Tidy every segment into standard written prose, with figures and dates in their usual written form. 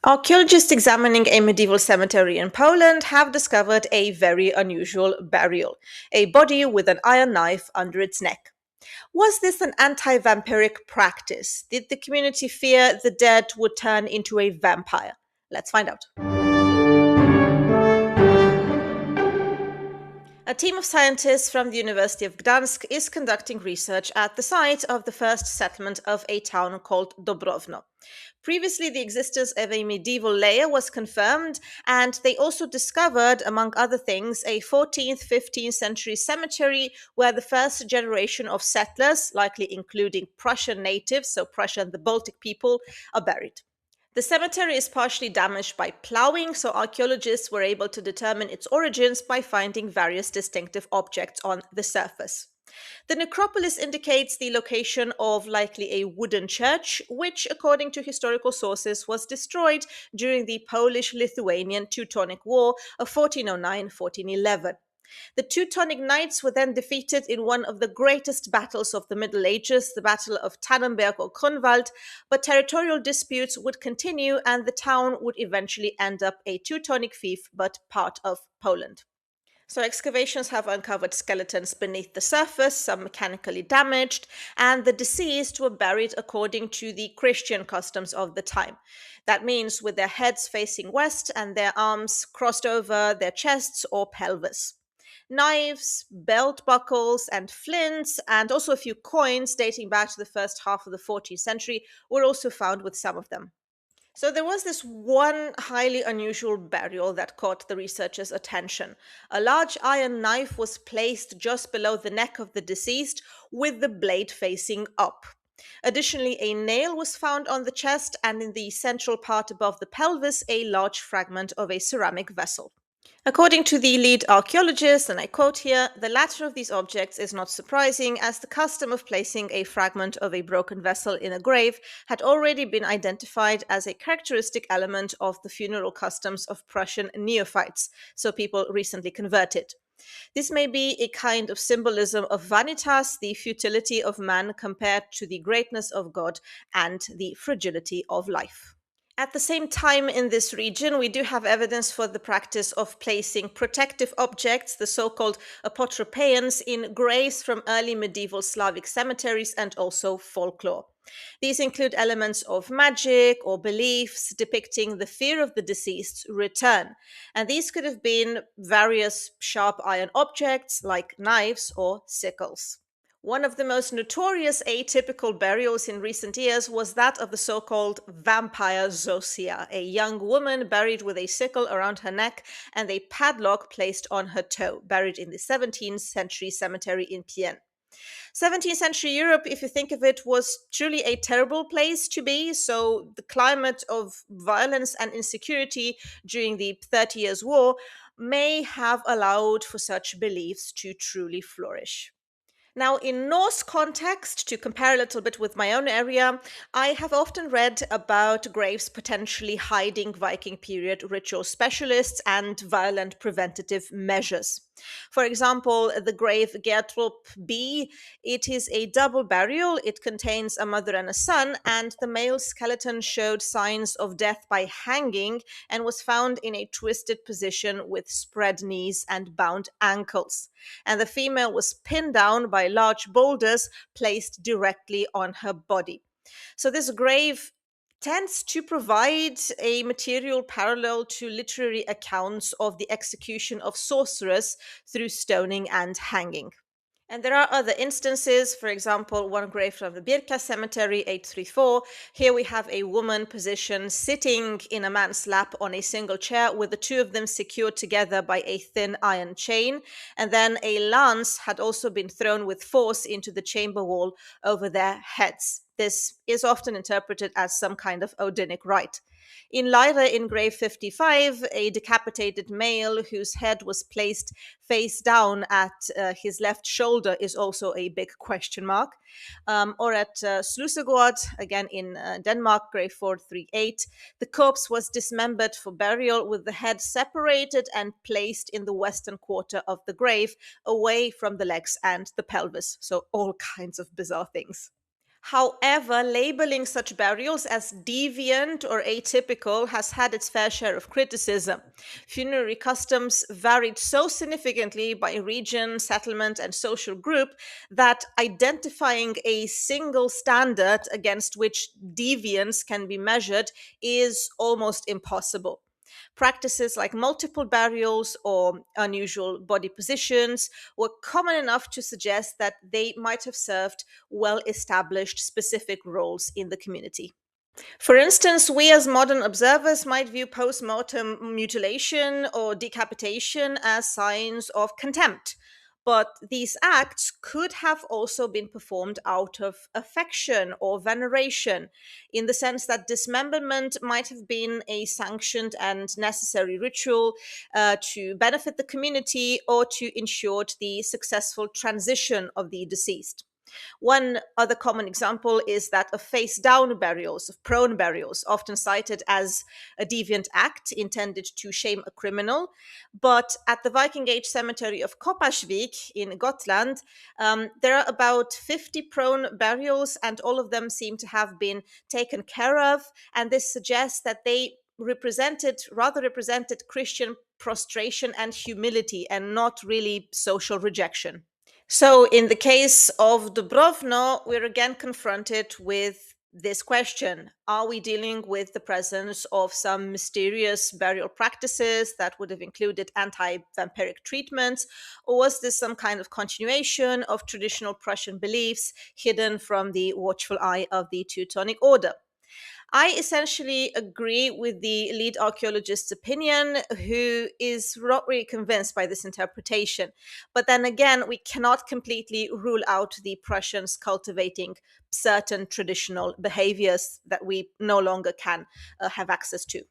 Archaeologists examining a medieval cemetery in Poland have discovered a very unusual burial, a body with an iron knife under its neck. Was this an anti-vampiric practice? Did the community fear the dead would turn into a vampire? Let's find out. A team of scientists from the University of Gdansk is conducting research at the site of the first settlement of a town called Dobrowno. Previously, the existence of a medieval layer was confirmed, and they also discovered, among other things, a 14th, 15th century cemetery where the first generation of settlers, likely including Prussian natives, so Prussia and the Baltic people, are buried. The cemetery is partially damaged by plowing, so archaeologists were able to determine its origins by finding various distinctive objects on the surface. The necropolis indicates the location of likely a wooden church, which, according to historical sources, was destroyed during the Polish Lithuanian Teutonic War of 1409 1411. The Teutonic Knights were then defeated in one of the greatest battles of the Middle Ages, the Battle of Tannenberg or Grunwald, but territorial disputes would continue and the town would eventually end up a Teutonic fief, but part of Poland. So, excavations have uncovered skeletons beneath the surface, some mechanically damaged, and the deceased were buried according to the Christian customs of the time. That means with their heads facing west and their arms crossed over their chests or pelvis. Knives, belt buckles, and flints, and also a few coins dating back to the first half of the 14th century were also found with some of them. So there was this one highly unusual burial that caught the researchers' attention. A large iron knife was placed just below the neck of the deceased with the blade facing up. Additionally, a nail was found on the chest and in the central part above the pelvis, a large fragment of a ceramic vessel. According to the lead archaeologist, and I quote here, the latter of these objects is not surprising, as the custom of placing a fragment of a broken vessel in a grave had already been identified as a characteristic element of the funeral customs of Prussian neophytes, so people recently converted. This may be a kind of symbolism of vanitas, the futility of man compared to the greatness of God, and the fragility of life. At the same time, in this region, we do have evidence for the practice of placing protective objects, the so called apotropaians, in graves from early medieval Slavic cemeteries and also folklore. These include elements of magic or beliefs depicting the fear of the deceased's return. And these could have been various sharp iron objects like knives or sickles. One of the most notorious atypical burials in recent years was that of the so-called vampire Zosia, a young woman buried with a sickle around her neck and a padlock placed on her toe, buried in the 17th century cemetery in Pienne. 17th century Europe, if you think of it, was truly a terrible place to be. So the climate of violence and insecurity during the 30 Years' War may have allowed for such beliefs to truly flourish. Now, in Norse context, to compare a little bit with my own area, I have often read about graves potentially hiding Viking period ritual specialists and violent preventative measures. For example, the grave Gertrup B, it is a double burial. It contains a mother and a son, and the male skeleton showed signs of death by hanging and was found in a twisted position with spread knees and bound ankles. And the female was pinned down by large boulders placed directly on her body. So this grave tends to provide a material parallel to literary accounts of the execution of sorcerers through stoning and hanging. And there are other instances, for example, one grave from the Birka Cemetery, 834. Here we have a woman positioned sitting in a man's lap on a single chair with the two of them secured together by a thin iron chain. And then a lance had also been thrown with force into the chamber wall over their heads. This is often interpreted as some kind of Odinic rite. In Lyra, in grave 55, a decapitated male whose head was placed face down at his left shoulder is also a big question mark. Or at Slusegård, again in Denmark, grave 438, the corpse was dismembered for burial with the head separated and placed in the western quarter of the grave, away from the legs and the pelvis. So all kinds of bizarre things. However, labeling such burials as deviant or atypical has had its fair share of criticism. Funerary customs varied so significantly by region, settlement, and social group that identifying a single standard against which deviance can be measured is almost impossible. Practices like multiple burials or unusual body positions were common enough to suggest that they might have served well established specific roles in the community. For instance, we as modern observers might view post mortem mutilation or decapitation as signs of contempt. But these acts could have also been performed out of affection or veneration, in the sense that dismemberment might have been a sanctioned and necessary ritual to benefit the community or to ensure the successful transition of the deceased. One other common example is that of face down burials, of prone burials, often cited as a deviant act intended to shame a criminal. But at the Viking Age cemetery of Koparsvik in Gotland, there are about 50 prone burials, and all of them seem to have been taken care of. And this suggests that they represented Christian prostration and humility and not really social rejection. So, in the case of Dubrovno, we're again confronted with this question. Are we dealing with the presence of some mysterious burial practices that would have included anti vampiric treatments? Or was this some kind of continuation of traditional Prussian beliefs hidden from the watchful eye of the Teutonic Order? I essentially agree with the lead archaeologist's opinion, who is not really convinced by this interpretation. But then again, we cannot completely rule out the Prussians cultivating certain traditional behaviors that we no longer can have access to.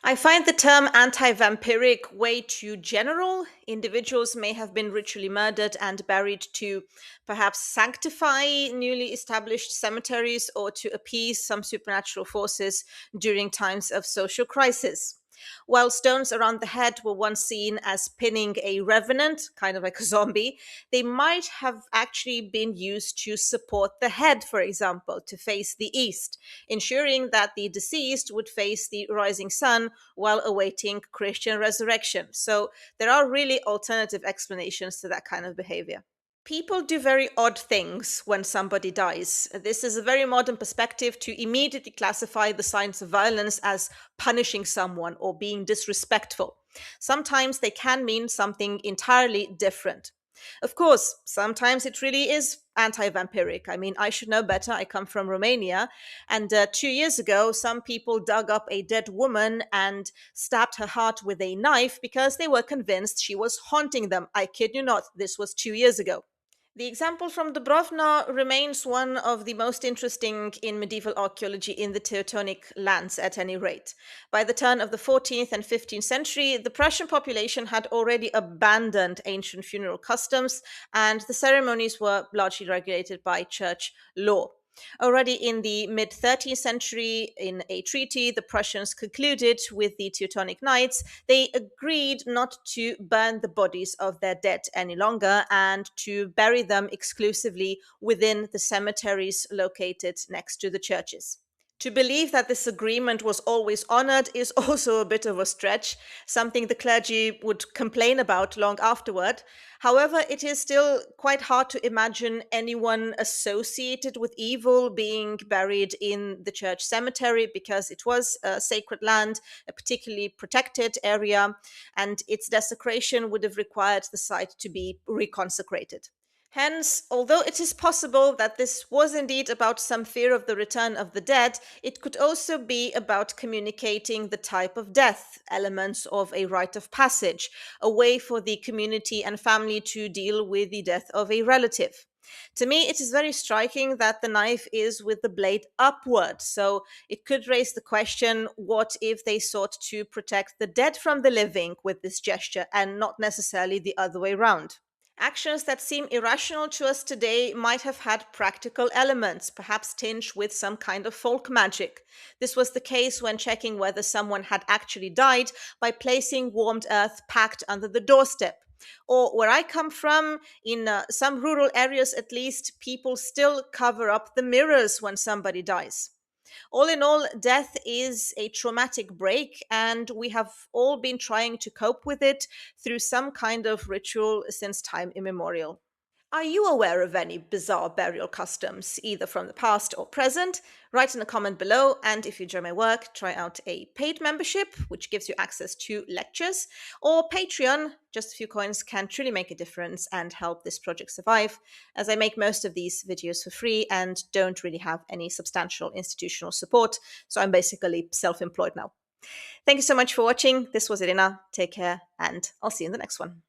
I find the term anti vampiric way too general. Individuals may have been ritually murdered and buried to perhaps sanctify newly established cemeteries or to appease some supernatural forces during times of social crisis. While stones around the head were once seen as pinning a revenant, kind of like a zombie, they might have actually been used to support the head, for example, to face the east, ensuring that the deceased would face the rising sun while awaiting Christian resurrection. So there are really alternative explanations to that kind of behavior. People do very odd things when somebody dies. This is a very modern perspective to immediately classify the signs of violence as punishing someone or being disrespectful. Sometimes they can mean something entirely different. Of course, sometimes it really is anti vampiric. I mean, I should know better. I come from Romania. And 2 years ago, some people dug up a dead woman and stabbed her heart with a knife because they were convinced she was haunting them. I kid you not, this was 2 years ago. The example from Dubrovna remains one of the most interesting in medieval archaeology in the Teutonic lands, at any rate. By the turn of the 14th and 15th century, the Prussian population had already abandoned ancient funeral customs, and the ceremonies were largely regulated by church law. Already in the mid 13th century, in a treaty the Prussians concluded with the Teutonic Knights, they agreed not to burn the bodies of their dead any longer and to bury them exclusively within the cemeteries located next to the churches. To believe that this agreement was always honored is also a bit of a stretch, something the clergy would complain about long afterward. However, it is still quite hard to imagine anyone associated with evil being buried in the church cemetery because it was a sacred land, a particularly protected area, and its desecration would have required the site to be reconsecrated. Hence, although it is possible that this was indeed about some fear of the return of the dead, it could also be about communicating the type of death, elements of a rite of passage, a way for the community and family to deal with the death of a relative. To me, it is very striking that the knife is with the blade upward, so it could raise the question, what if they sought to protect the dead from the living with this gesture and not necessarily the other way round? Actions that seem irrational to us today might have had practical elements, perhaps tinged with some kind of folk magic. This was the case when checking whether someone had actually died by placing warmed earth packed under the doorstep. Or where I come from, in some rural areas at least, people still cover up the mirrors when somebody dies. All in all, death is a traumatic break, and we have all been trying to cope with it through some kind of ritual since time immemorial. Are you aware of any bizarre burial customs, either from the past or present? Write in a comment below, and if you enjoy my work, try out a paid membership, which gives you access to lectures, or Patreon. Just a few coins can truly make a difference and help this project survive, as I make most of these videos for free and don't really have any substantial institutional support, so I'm basically self-employed now. Thank you so much for watching. This was Irina. Take care, and I'll see you in the next one.